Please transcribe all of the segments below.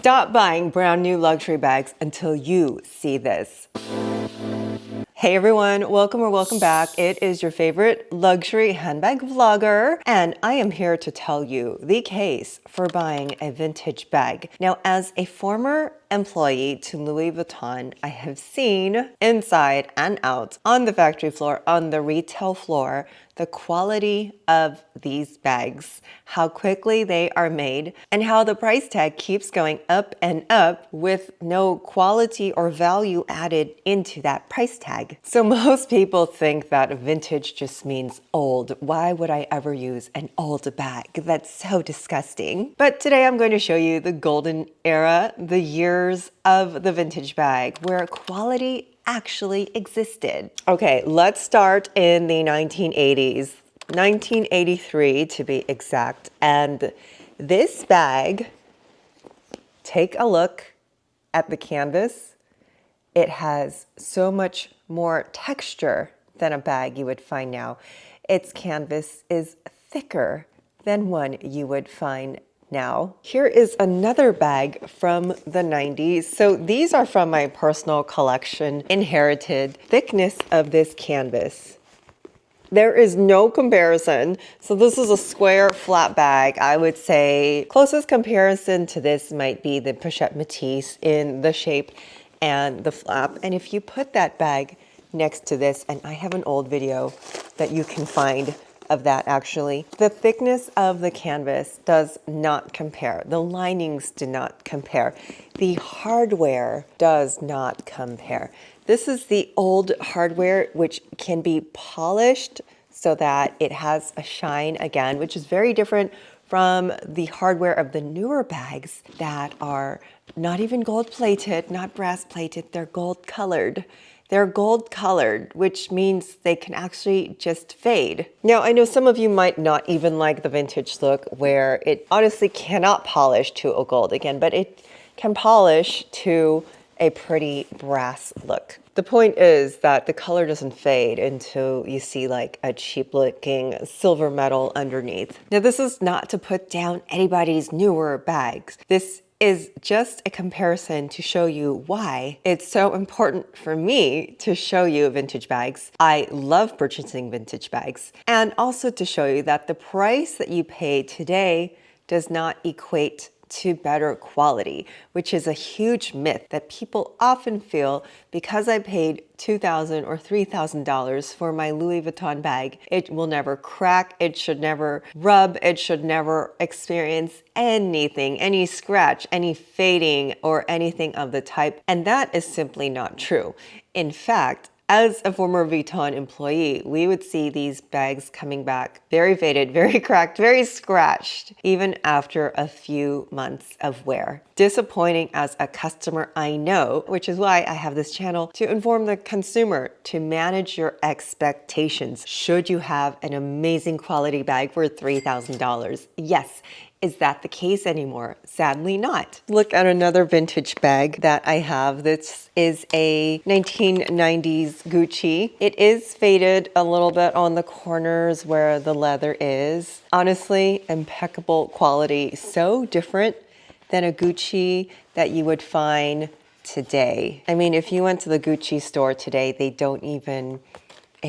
Stop buying brand new luxury bags until you see this. Hey everyone, welcome or welcome back. It is your favorite luxury handbag vlogger, and I am here to tell you the case for buying a vintage bag. Now, as a former employee to Louis Vuitton, I have seen inside and out on the factory floor, on the retail floor, the quality of these bags, how quickly they are made, and how the price tag keeps going up and up with no quality or value added into that price tag. So most people think that vintage just means old. Why would I ever use an old bag? That's so disgusting. But today I'm going to show you the golden era, the years of the vintage bag, where quality actually existed. Okay, let's start in the 1980s, 1983 to be exact. And this bag, take a look at the canvas. It has so much more texture than a bag you would find now. Its canvas is thicker than one you would find now. Here is another bag from the 90s. So these are from my personal collection, inherited. Thickness of this canvas, there is no comparison. So this is a square flat bag. I would say closest comparison to this might be the Pochette Métis in the shape and the flap. And if you put that bag next to this, and I have an old video that you can find of that actually, the thickness of the canvas does not compare. The linings do not compare. The hardware does not compare. This is the old hardware, which can be polished so that it has a shine again, which is very different from the hardware of the newer bags that are not even gold plated, not brass plated, they're gold colored. They're gold colored, which means they can actually just fade. Now, I know some of you might not even like the vintage look where it honestly cannot polish to a gold again, but it can polish to a pretty brass look. The point is that the color doesn't fade until you see like a cheap looking silver metal underneath. Now, this is not to put down anybody's newer bags. This is just a comparison to show you why it's so important for me to show you vintage bags. I love purchasing vintage bags, and also to show you that the price that you pay today does not equate to better quality, which is a huge myth that people often feel because I paid $2,000 or $3,000 for my Louis Vuitton bag, it will never crack, it should never rub, it should never experience anything, any scratch, any fading, or anything of the type. And that is simply not true. In fact, as a former Vuitton employee, we would see these bags coming back very faded, very cracked, very scratched, even after a few months of wear. Disappointing as a customer, I know, which is why I have this channel to inform the consumer to manage your expectations. Should you have an amazing quality bag for $3,000? Yes. Is that the case anymore? Sadly not. Look at another vintage bag that I have. This is a 1990s Gucci. It is faded a little bit on the corners where the leather is. Honestly, impeccable quality. So different than a Gucci that you would find today. I mean, if you went to the Gucci store today, it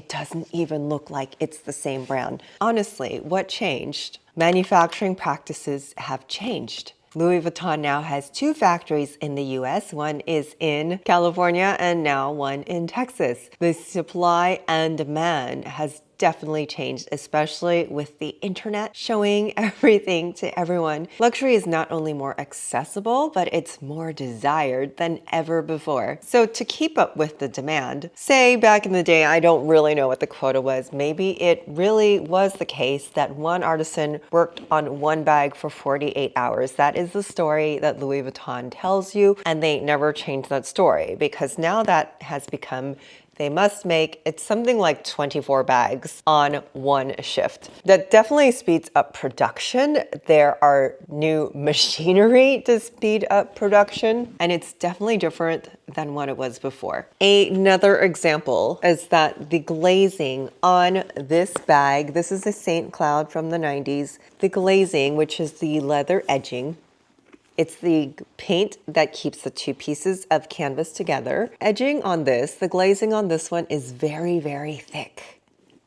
doesn't even look like it's the same brand. Honestly, what changed? Manufacturing practices have changed. Louis Vuitton now has 2 factories in the US. One is in California and now one in Texas. The supply and demand has definitely changed, especially with the internet showing everything to everyone. Luxury is not only more accessible, but it's more desired than ever before. So to keep up with the demand, say back in the day, I don't really know what the quota was. Maybe it really was the case that one artisan worked on one bag for 48 hours. That is the story that Louis Vuitton tells you, and they never changed that story because now that has become they must make, it's something like 24 bags on one shift. That definitely speeds up production. There are new machinery to speed up production, and it's definitely different than what it was before. Another example is that the glazing on this bag, this is a Saint Cloud from the 90s, the glazing, which is the leather edging, It's the paint that keeps the two pieces of canvas together. Edging on this, the glazing on this one is very, very thick.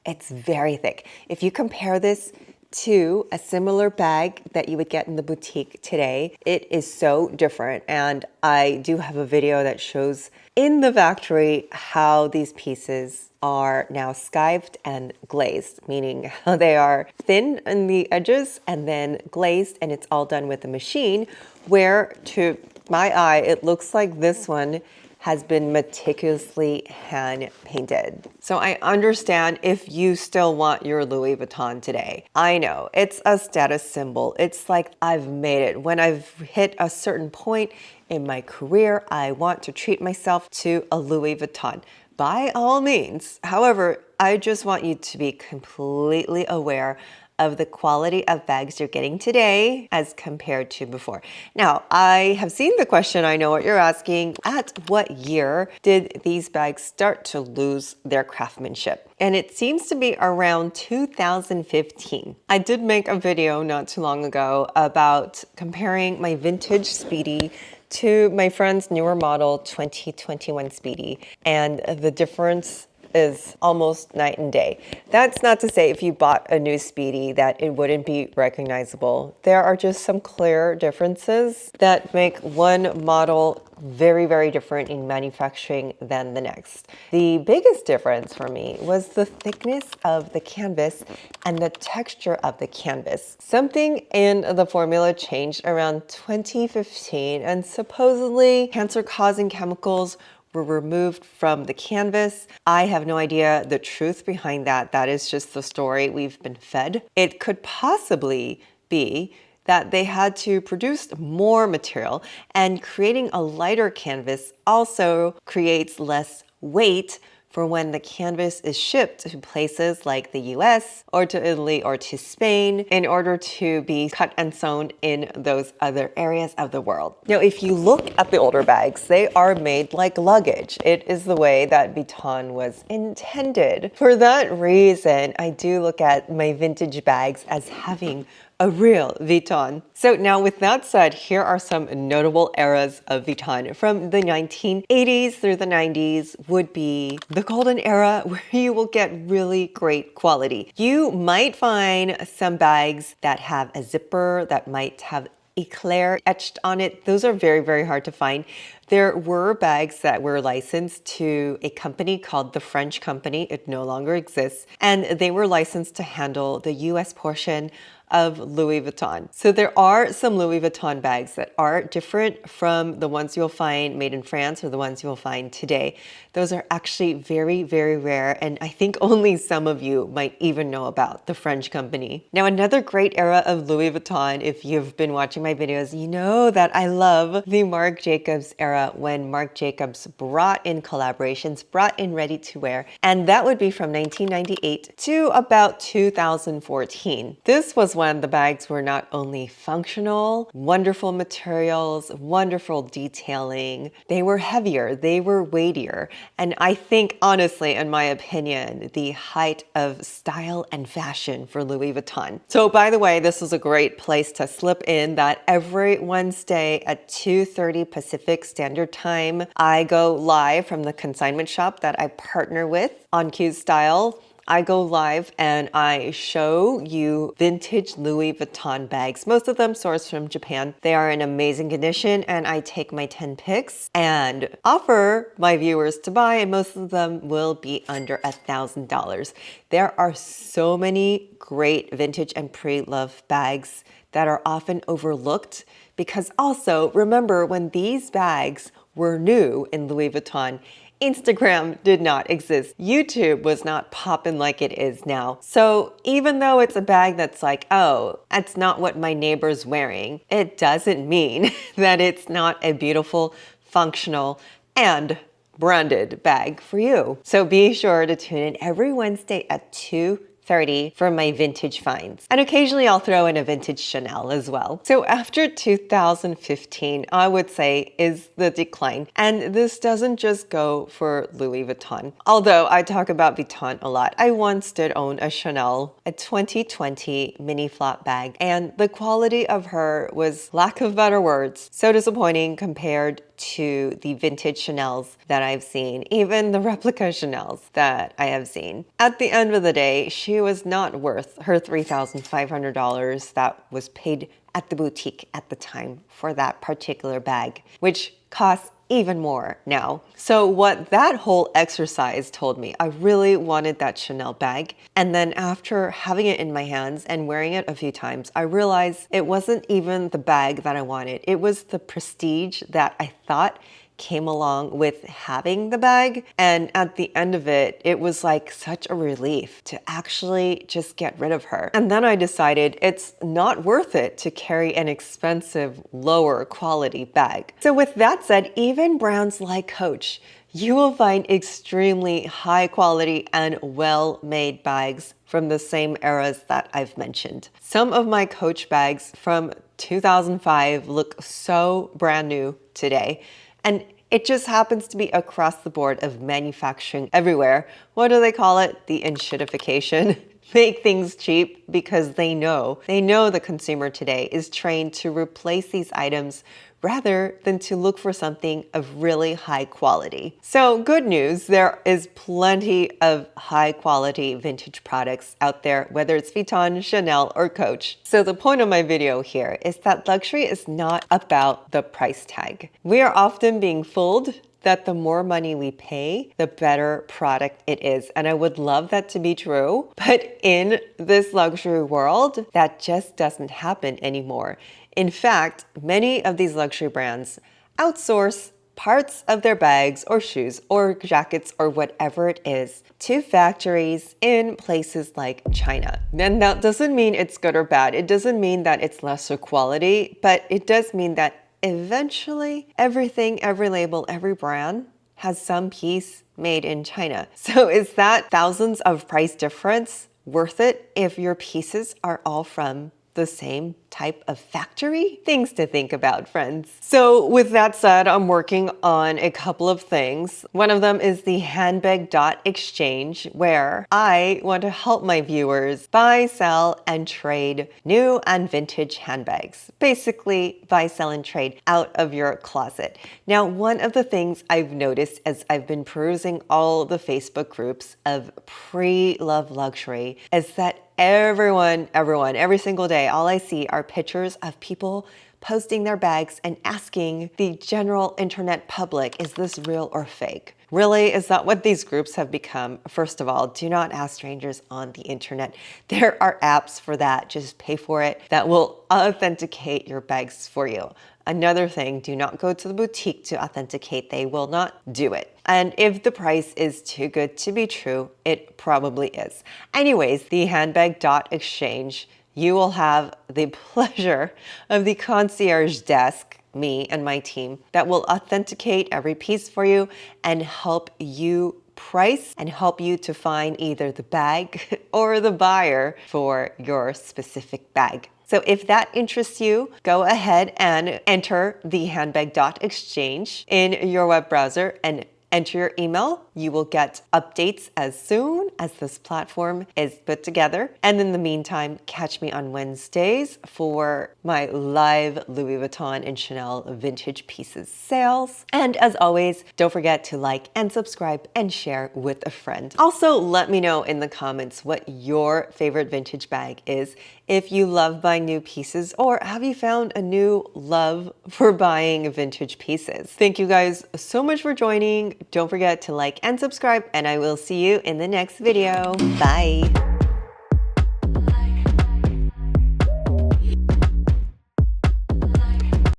It's very thick. If you compare this to a similar bag that you would get in the boutique today, it is so different. And I do have a video that shows in the factory how these pieces are now skived and glazed, meaning how they are thin in the edges and then glazed, and it's all done with a machine where, to my eye, it looks like this one has been meticulously hand painted. So I understand if you still want your Louis Vuitton today. I know it's a status symbol. It's like I've made it. When I've hit a certain point in my career, I want to treat myself to a Louis Vuitton. By all means. However, I just want you to be completely aware of the quality of bags you're getting today as compared to before. Now, I have seen the question, I know what you're asking. At what year did these bags start to lose their craftsmanship? And it seems to be around 2015. I did make a video not too long ago about comparing my vintage Speedy to my friend's newer model 2021 Speedy, and the difference is almost night and day. That's not to say if you bought a new Speedy that it wouldn't be recognizable. There are just some clear differences that make one model very, very different in manufacturing than the next. The biggest difference for me was the thickness of the canvas and the texture of the canvas. Something in the formula changed around 2015, and supposedly cancer-causing chemicals were removed from the canvas. I have no idea the truth behind that. That is just the story we've been fed. It could possibly be that they had to produce more material, and creating a lighter canvas also creates less weight for when the canvas is shipped to places like the US or to Italy or to Spain in order to be cut and sewn in those other areas of the world. Now, if you look at the older bags, they are made like luggage. It is the way that Vuitton was intended. For that reason, I do look at my vintage bags as having a real Vuitton. So now with that said, here are some notable eras of Vuitton. From the 1980s through the 90s would be the golden era, where you will get really great quality. You might find some bags that have a zipper, that might have eclair etched on it. Those are very, very hard to find. There were bags that were licensed to a company called the French company. It no longer exists. And they were licensed to handle the US portion of Louis Vuitton. So there are some Louis Vuitton bags that are different from the ones you'll find made in France or the ones you'll find today. Those are actually very, very rare, and I think only some of you might even know about the French company. Now, another great era of Louis Vuitton, if you've been watching my videos, you know that I love the Marc Jacobs era, when Marc Jacobs brought in collaborations, brought in ready-to-wear, and that would be from 1998 to about 2014. This was when the bags were not only functional, wonderful materials, wonderful detailing, they were heavier, they were weightier, and I think, honestly, in my opinion, the height of style and fashion for Louis Vuitton. So by the way, this is a great place to slip in that every Wednesday at 2:30 Pacific Standard Time, I go live from the consignment shop that I partner with on Q Style. I go live and I show you vintage Louis Vuitton bags, most of them sourced from Japan. They are in amazing condition, and I take my 10 picks and offer my viewers to buy, and most of them will be under $1,000. There are so many great vintage and pre-loved bags that are often overlooked, because also remember, when these bags were new in Louis Vuitton, Instagram did not exist. YouTube was not popping like it is now. So even though it's a bag that's like, oh, that's not what my neighbor's wearing, it doesn't mean that it's not a beautiful, functional, and branded bag for you. So be sure to tune in every Wednesday at 2:30 30 for my vintage finds. And occasionally I'll throw in a vintage Chanel as well. So after 2015, I would say is the decline. And this doesn't just go for Louis Vuitton. Although I talk about Vuitton a lot, I once did own a Chanel, a 2020 mini flat bag, and the quality of her was, lack of better words, so disappointing compared to the vintage Chanels that I've seen, even the replica Chanels that I have seen. At the end of the day, she was not worth her $3,500 that was paid at the boutique at the time for that particular bag, which costs even more now. So what that whole exercise told me, I really wanted that Chanel bag. And then after having it in my hands and wearing it a few times, I realized it wasn't even the bag that I wanted. It was the prestige that I thought came along with having the bag. And at the end of it, it was like such a relief to actually just get rid of her. And then I decided it's not worth it to carry an expensive, lower quality bag. So with that said, even brands like Coach, you will find extremely high quality and well-made bags from the same eras that I've mentioned. Some of my Coach bags from 2005 look so brand new today. And it just happens to be across the board of manufacturing everywhere. What do they call it? The enshittification. Make things cheap because they know the consumer today is trained to replace these items rather than to look for something of really high quality. So good news, there is plenty of high quality vintage products out there, whether it's Vuitton, Chanel, or Coach. So the point of my video here is that luxury is not about the price tag. We are often being fooled that the more money we pay, the better product it is. And I would love that to be true. But in this luxury world, that just doesn't happen anymore. In fact, many of these luxury brands outsource parts of their bags or shoes or jackets or whatever it is to factories in places like China. And that doesn't mean it's good or bad. It doesn't mean that it's lesser quality, but it does mean that eventually everything, every label, every brand has some piece made in China. So is that thousands of price difference worth it if your pieces are all from the same type of factory? Things to think about, friends. So with that said, I'm working on a couple of things. One of them is the handbag exchange, where I want to help my viewers buy, sell, and trade new and vintage handbags. Basically, buy, sell, and trade out of your closet. Now, one of the things I've noticed as I've been perusing all the Facebook groups of pre-love luxury is that every single day, all I see are pictures of people posting their bags and asking the general internet public, is this real or fake? Really, is that what these groups have become? First of all, do not ask strangers on the internet. There are apps for that. Just pay for it that will authenticate your bags for you. Another thing, do not go to the boutique to authenticate. They will not do it. And if the price is too good to be true, it probably is. Anyways, the handbag exchange, you will have the pleasure of the concierge desk, me and my team, that will authenticate every piece for you and help you price and help you to find either the bag or the buyer for your specific bag. So if that interests you, go ahead and enter the handbag exchange in your web browser and enter your email. You will get updates as soon as this platform is put together. And in the meantime, catch me on Wednesdays for my live Louis Vuitton and Chanel vintage pieces sales. And as always, don't forget to like and subscribe and share with a friend. Also, let me know in the comments what your favorite vintage bag is. If you love buying new pieces, or have you found a new love for buying vintage pieces? Thank you guys so much for joining. Don't forget to like and subscribe, and I will see you in the next video. Bye.